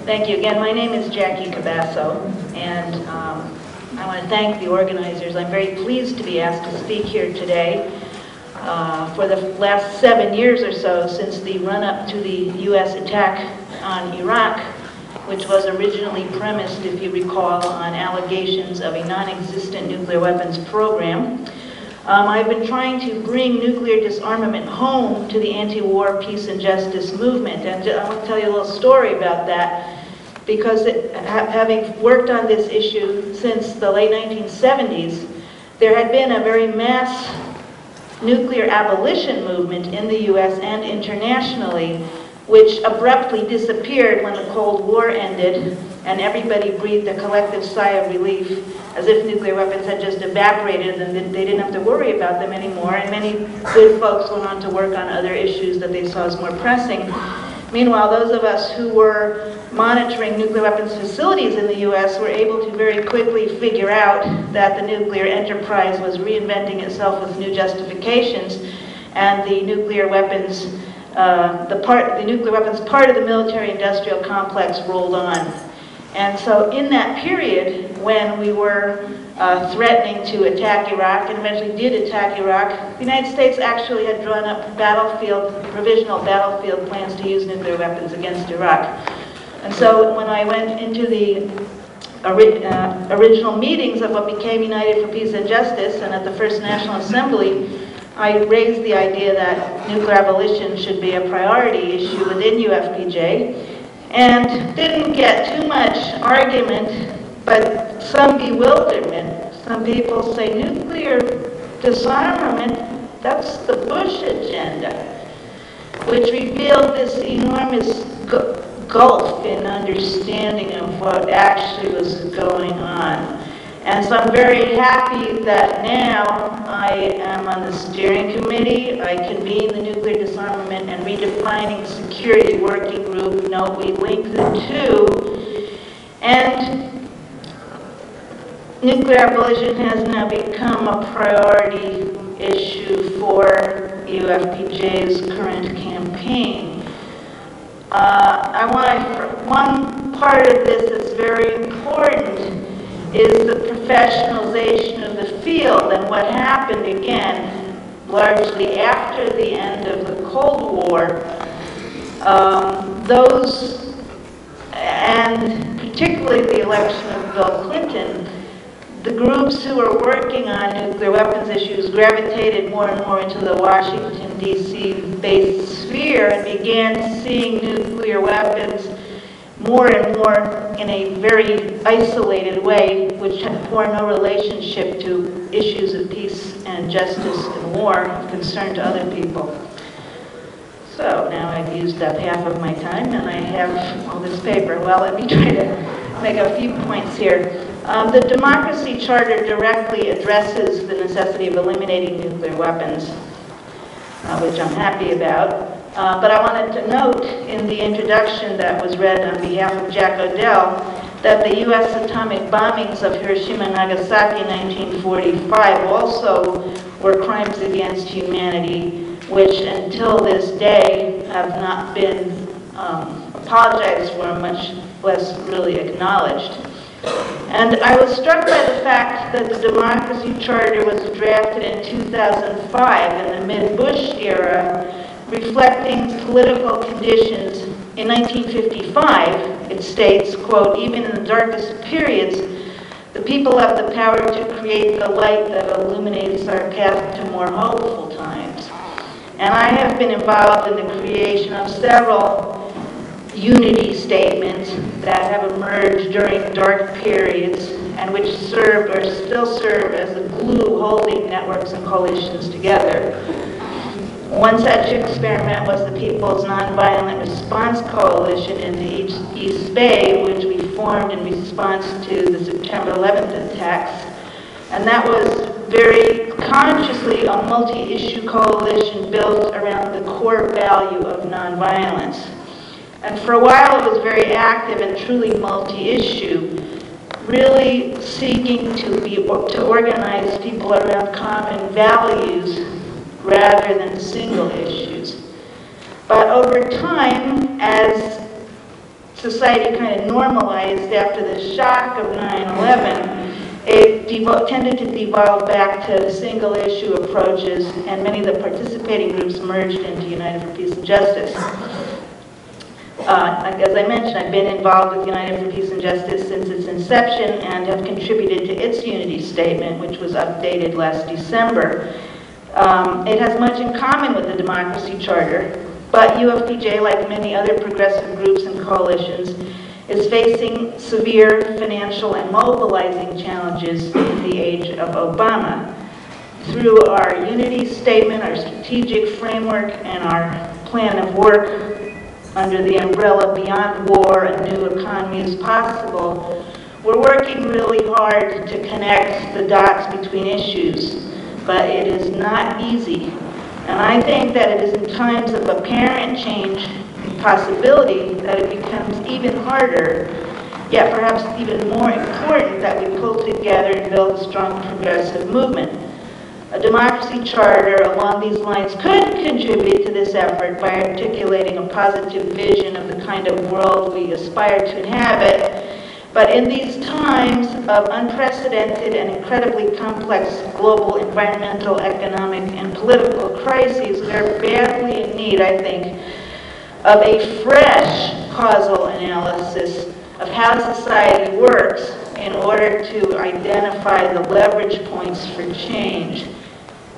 Thank you again. My name is Jaqueline Cabasso, and I want to thank the organizers. I'm very pleased to be asked to speak here today. For the last 7 years or so, since the run-up to the U.S. attack on Iraq, which was originally premised, if you recall, on allegations of a non-existent nuclear weapons program, I've been trying to bring nuclear disarmament home to the anti-war, peace, and justice movement. And I want to tell you a little story about that, because having worked on this issue since the late 1970s, there had been a very mass nuclear abolition movement in the U.S. and internationally, which abruptly disappeared when the Cold War ended, and everybody breathed a collective sigh of relief, as if nuclear weapons had just evaporated and they didn't have to worry about them anymore. And many good folks went on to work on other issues that they saw as more pressing. Meanwhile, those of us who were monitoring nuclear weapons facilities in the U.S. were able to very quickly figure out that the nuclear enterprise was reinventing itself with new justifications, and the nuclear weapons, the nuclear weapons part of the military-industrial complex rolled on. And so in that period, when we were threatening to attack Iraq, and eventually did attack Iraq, the United States actually had drawn up provisional battlefield plans to use nuclear weapons against Iraq. And so when I went into the original meetings of what became United for Peace and Justice, and at the first National Assembly, I raised the idea that nuclear abolition should be a priority issue within UFPJ, and didn't get too much argument, but some bewilderment. Some people say nuclear disarmament, that's the Bush agenda, which revealed this enormous gulf in understanding of what actually was going on. And so I'm very happy that now I am on the steering committee. I convene the Nuclear Disarmament and Redefining Security Working Group. Note we link the two. And nuclear abolition has now become a priority issue for UFPJ's current campaign. One part of this that's very important is the professionalization of the field, and what happened again largely after the end of the Cold War. Those, and particularly the election of Bill Clinton, the groups who were working on nuclear weapons issues gravitated more and more into the Washington, D.C. based sphere and began seeing nuclear weapons more and more in a very isolated way, which bore no relationship to issues of peace and justice and war of concern to other people. So now I've used up half of my time and I have all this paper. Well, let me try to make a few points here. The Democracy Charter directly addresses the necessity of eliminating nuclear weapons, which I'm happy about. But I wanted to note in the introduction that was read on behalf of Jack Odell that the U.S. atomic bombings of Hiroshima and Nagasaki in 1945 also were crimes against humanity, which until this day have not been apologized for, much less really acknowledged. And I was struck by the fact that the Democracy Charter was drafted in 2005 in the mid-Bush era, reflecting political conditions. In 1955, it states, quote, "Even in the darkest periods, the people have the power to create the light that illuminates our path to more hopeful times." And I have been involved in the creation of several unity statements that have emerged during dark periods and which served or still serve as the glue holding networks and coalitions together. One such experiment was the People's Nonviolent Response Coalition in the East Bay, which we formed in response to the September 11th attacks. And that was very consciously a multi-issue coalition built around the core value of nonviolence. And for a while it was very active and truly multi-issue, really seeking to organize people around common values rather than single issues. But over time, as society kind of normalized after the shock of 9/11, it tended to devolve back to single-issue approaches, and many of the participating groups merged into United for Peace and Justice. As I mentioned, I've been involved with United for Peace and Justice since its inception and have contributed to its unity statement, which was updated last December. It has much in common with the Democracy Charter, but UFPJ, like many other progressive groups and coalitions, is facing severe financial and mobilizing challenges in the age of Obama. Through our unity statement, our strategic framework, and our plan of work under the umbrella Beyond War, a New Economy is Possible, we're working really hard to connect the dots between issues, but it is not easy. And I think that it is in times of apparent change and possibility that it becomes even harder, yet perhaps even more important, that we pull together and build a strong progressive movement. A democracy charter along these lines could contribute to this effort by articulating a positive vision of the kind of world we aspire to inhabit. But in these times of unprecedented and incredibly complex global environmental, economic, and political crises, we are badly in need, I think, of a fresh causal analysis of how society works in order to identify the leverage points for change.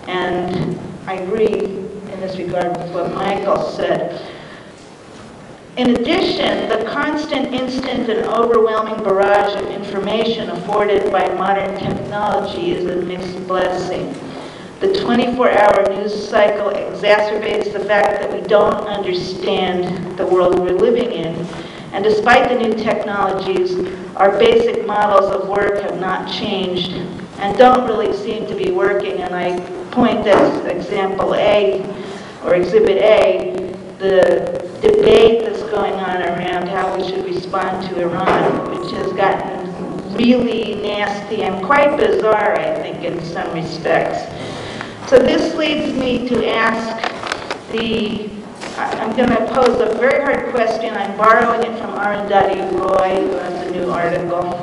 And I agree in this regard with what Michael said. In addition, the constant, instant, and overwhelming barrage of information afforded by modern technology is a mixed blessing. The 24-hour news cycle exacerbates the fact that we don't understand the world we're living in. And despite the new technologies, our basic models of work have not changed and don't really seem to be working. And I point as example A, or exhibit A, the debate that's going on around how we should respond to Iran, which has gotten really nasty and quite bizarre, I think, in some respects. So this leads me to ask I'm going to pose a very hard question. I'm borrowing it from Arundhati Roy, who has a new article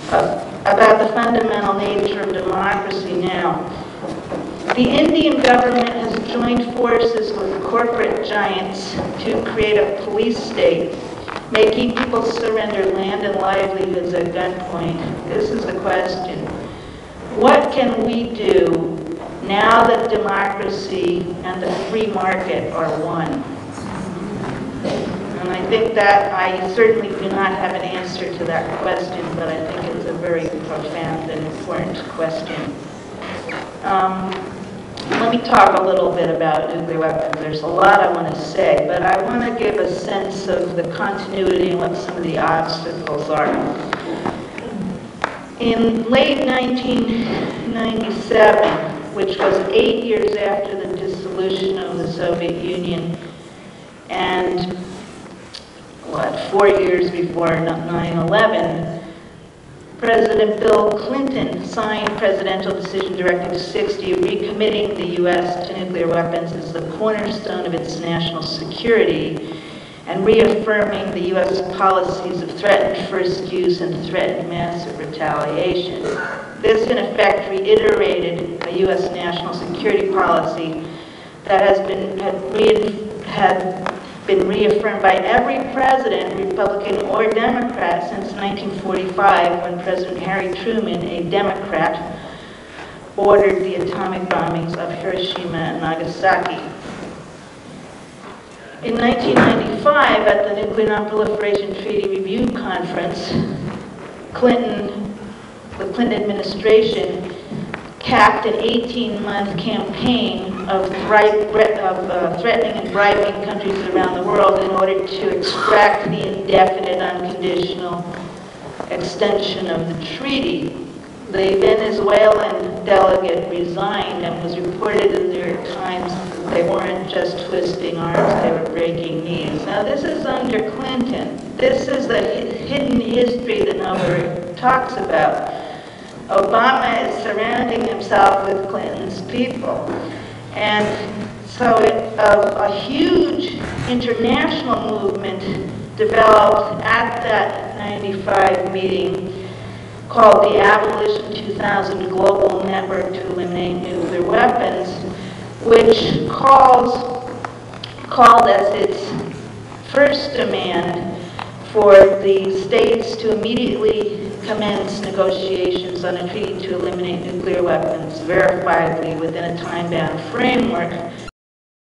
about the fundamental nature of democracy now. The Indian government has joined forces with corporate giants to create a police state, making people surrender land and livelihoods at gunpoint. This is the question. What can we do now that democracy and the free market are one? And I think that I certainly do not have an answer to that question, but I think it's a very profound and important question. Let me talk a little bit about nuclear weapons. There's a lot I want to say, but I want to give a sense of the continuity and what some of the obstacles are. In late 1997, which was 8 years after the dissolution of the Soviet Union, and 4 years before 9/11, President Bill Clinton signed Presidential Decision Directive 60, recommitting the U.S. to nuclear weapons as the cornerstone of its national security, and reaffirming the U.S. policies of threatened first use and threatened massive retaliation. This, in effect, reiterated a U.S. national security policy that had been reaffirmed by every president, Republican or Democrat, since 1945, when President Harry Truman, a Democrat, ordered the atomic bombings of Hiroshima and Nagasaki. In 1995, at the Nuclear Nonproliferation Treaty Review Conference, the Clinton administration capped an 18-month campaign of threatening and bribing countries around the world in order to extract the indefinite, unconditional extension of the treaty. The Venezuelan delegate resigned, and was reported in the New York Times that they weren't just twisting arms, they were breaking knees. Now this is under Clinton. This is the hidden history that nobody talks about. Obama is surrounding himself with Clinton's people. And so a huge international movement developed at that 95 meeting called the Abolition 2000 Global Network to Eliminate Nuclear Weapons, which called as its first demand for the states to immediately commence negotiations on a treaty to eliminate nuclear weapons verifiably within a time-bound framework